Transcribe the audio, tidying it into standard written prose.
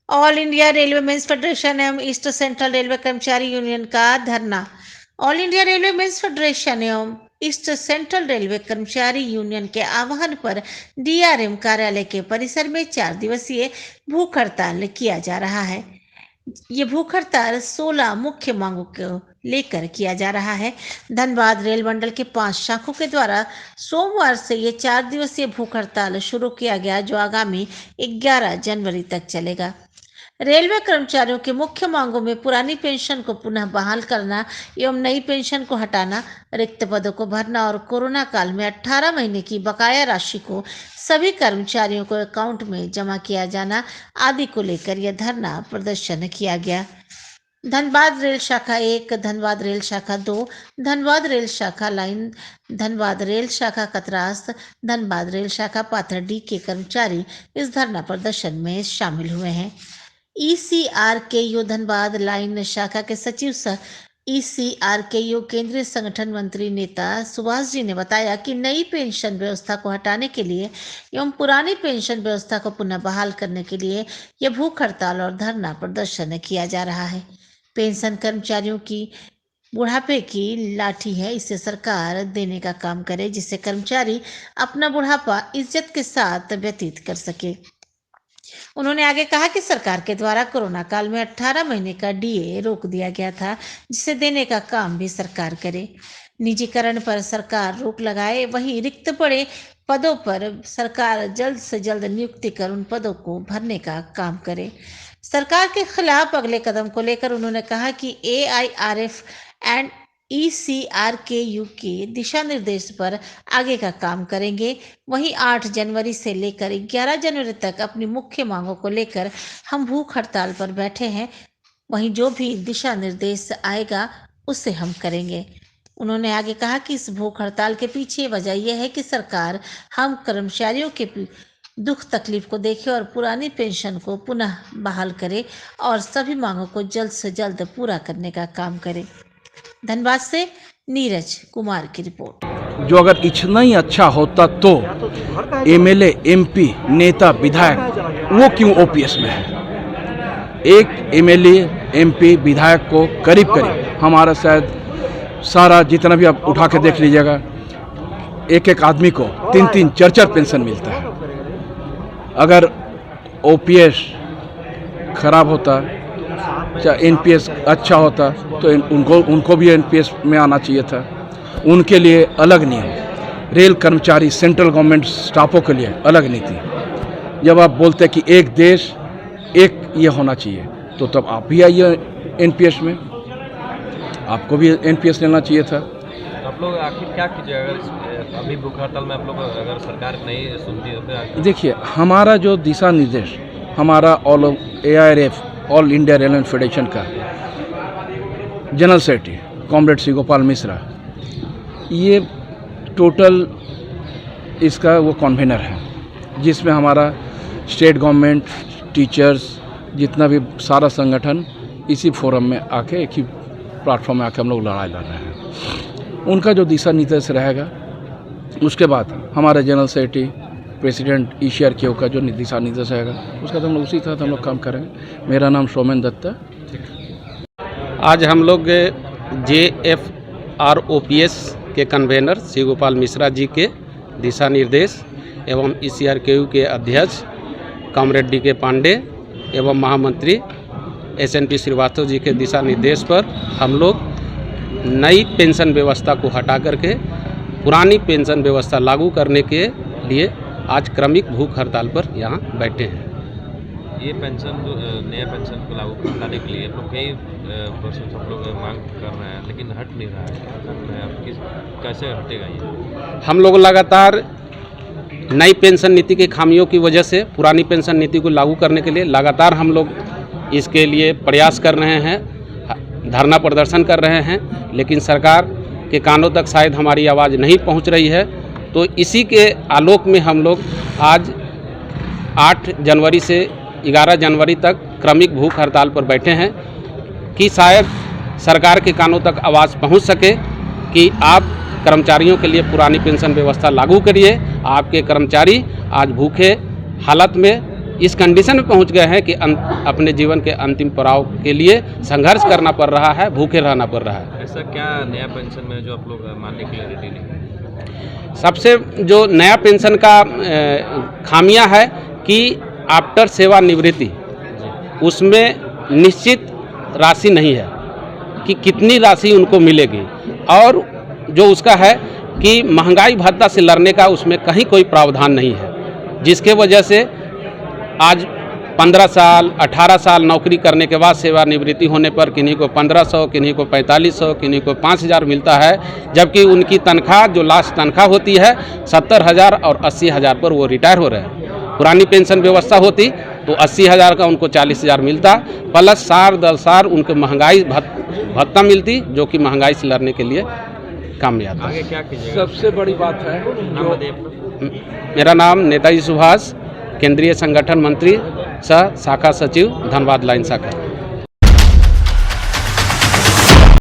All India Railway men's Federation एवं East Central Railway कर्मचारी union का धरना। All India Railway men's Federation एवं ईस्ट सेंट्रल रेलवे कर्मचारी यूनियन के आह्वान पर डीआरएम कार्यालय के परिसर में 4 दिवसीय भूख हड़ताल किया जा रहा है। ये भूख हड़ताल 16 मुख्य मांगों को लेकर किया जा रहा है। धनबाद रेल मंडल के 5 शाखों के द्वारा सोमवार से ये 4 दिवसीय भूख हड़ताल शुरू किया गया, जो आगामी 11 जनवरी तक चलेगा। रेलवे कर्मचारियों की मुख्य मांगों में पुरानी पेंशन को पुनः बहाल करना एवं नई पेंशन को हटाना, रिक्त पदों को भरना और कोरोना काल में 18 महीने की बकाया राशि को सभी कर्मचारियों को अकाउंट में जमा किया जाना आदि को लेकर यह धरना प्रदर्शन किया गया। धनबाद रेल शाखा 1, धनबाद रेल शाखा 2, धनबाद रेल शाखा लाइन, धनबाद रेल शाखा कतरास, धनबाद रेल शाखा पाथरडी के कर्मचारी इस धरना प्रदर्शन में शामिल हुए हैं। ECRKU धनबाद लाइन शाखा के सचिव सह ECRKU केंद्रीय संगठन मंत्री नेता सुभाष जी ने बताया कि नई पेंशन व्यवस्था को हटाने के लिए एवं पुरानी पेंशन व्यवस्था को पुनः बहाल करने के लिए यह भूख हड़ताल और धरना प्रदर्शन किया जा रहा है। पेंशन कर्मचारियों की बुढ़ापे की लाठी है, इसे सरकार देने का काम करे, जिससे कर्मचारी अपना बुढ़ापा इज्जत के साथ व्यतीत कर सके। उन्होंने आगे कहा कि सरकार के द्वारा कोरोना काल में 18 महीने का डीए रोक दिया गया था, जिसे देने का काम भी सरकार करे। निजीकरण पर सरकार रोक लगाए, वहीं रिक्त पड़े पदों पर सरकार जल्द से जल्द नियुक्ति कर उन पदों को भरने का काम करे। सरकार के खिलाफ अगले कदम को लेकर उन्होंने कहा कि AIRF एंड ECRKU के दिशा निर्देश पर आगे का काम करेंगे। वहीं 8 जनवरी से लेकर 11 जनवरी तक अपनी मुख्य मांगों को लेकर हम भूख हड़ताल पर बैठे हैं। वहीं जो भी दिशा निर्देश आएगा उससे हम करेंगे। उन्होंने आगे कहा कि इस भूख हड़ताल के पीछे वजह यह है कि सरकार हम कर्मचारियों के दुख तकलीफ को देखे और पुरानी पेंशन को पुनः बहाल करे और सभी मांगों को जल्द से जल्द पूरा करने का काम करे। धनबाद से नीरज कुमार की रिपोर्ट। जो अगर इतना ही अच्छा होता तो MLA, MP, नेता, विधायक वो क्यों OPS में है? एक MLA, MP, विधायक को करीब हमारा शायद सारा जितना भी आप उठा के देख लीजिएगा, एक आदमी को 3-3, 4-4 पेंशन मिलता है। अगर OPS खराब होता चाहे NPS अच्छा होता तो उनको भी NPS में आना चाहिए था। उनके लिए अलग नियम, रेल कर्मचारी सेंट्रल गवर्नमेंट स्टाफों के लिए अलग नीति। जब आप बोलते कि एक देश एक ये होना चाहिए, तो तब आप भी आइए NPS में, आपको भी NPS लेना चाहिए था। आप लोग आखिर क्या कीजिए अगर अभी भूख हड़ताल में आप लोग अगर सरकार नहीं सुनती है? देखिए, हमारा जो दिशा निर्देश, हमारा AIRF All India Railway Federation का general secretary comrade Shri Gopal Mishra, ये टोटल इसका वो कन्वेनर है, जिसमें हमारा स्टेट गवर्नमेंट, टीचर्स, जितना भी सारा संगठन इसी फोरम में आके, एक ही प्लेटफॉर्म में आके हम लोग लड़ाई लड़ रहे हैं। उनका जो दिशा निर्देश रहेगा, उसके बाद हमारे जनरल सेक्रेटरी प्रेसिडेंट ECRKU का जो दिशा निर्देश रहेगा, उसका तो हम लोग उसी तरह हम लोग काम करेंगे। मेरा नाम सोमेन दत्ता। आज हम लोग JFROPS के कन्वेनर श्री गोपाल मिश्रा जी के दिशा निर्देश एवं ECRKU के अध्यक्ष कॉमरेड DK पांडे एवं महामंत्री SNP श्रीवास्तव जी के दिशा निर्देश पर हम लोग नई पेंशन व्यवस्था को हटा करके पुरानी पेंशन व्यवस्था लागू करने के लिए आज क्रमिक भूख हड़ताल पर यहाँ बैठे हैं। ये पेंशन जो नया पेंशन को लागू कराने के लिए लोग कई वर्षों से लोग मांग कर रहे हैं, लेकिन हट नहीं रहा है। कैसे हटेगा ये? हम लोग लगातार नई पेंशन नीति की खामियों की वजह से पुरानी पेंशन नीति को लागू करने के लिए लगातार हम लोग इसके लिए प्रयास कर रहे हैं, धरना प्रदर्शन कर रहे हैं, लेकिन सरकार के कानों तक शायद हमारी आवाज़ नहीं पहुंच रही है। तो इसी के आलोक में हम लोग आज 8 जनवरी से 11 जनवरी तक क्रमिक भूख हड़ताल पर बैठे हैं कि शायद सरकार के कानों तक आवाज़ पहुंच सके कि आप कर्मचारियों के लिए पुरानी पेंशन व्यवस्था लागू करिए। आपके कर्मचारी आज भूखे हालत में इस कंडीशन में पहुंच गए हैं कि अपने जीवन के अंतिम पड़ाव के लिए संघर्ष करना पड़ रहा है, भूखे रहना पड़ रहा है। ऐसा क्या नया पेंशन में जो आप लोग मानने के लिए रेडी नहीं? सबसे जो नया पेंशन का खामियां है कि आफ्टर सेवानिवृत्ति उसमें निश्चित राशि नहीं है कि कितनी राशि उनको मिलेगी, और जो उसका है कि महंगाई भत्ता से लड़ने का उसमें कहीं कोई प्रावधान नहीं है, जिसके वजह से आज 15 साल 18 साल नौकरी करने के बाद सेवानिवृत्ति होने पर किन्हीं को 1500, किन्हीं को 4500, किन्हीं को 5000 मिलता है, जबकि उनकी तनख्वाह जो लास्ट तनख्वाह होती है 70,000 और 80,000 पर वो रिटायर हो रहे हैं। पुरानी पेंशन व्यवस्था होती तो 80,000 का उनको 40,000 मिलता, प्लस साल दर साल उनको महंगाई भत्ता मिलती, जो कि महंगाई से लड़ने के लिए काम में आता है। आगे क्या कीजिएगा? सबसे बड़ी बात है नाम बताइए अपना। मेरा नाम नेताजी सुभाष, केंद्रीय संगठन मंत्री सह शाखा सचिव, धनबाद लाइन शाखा।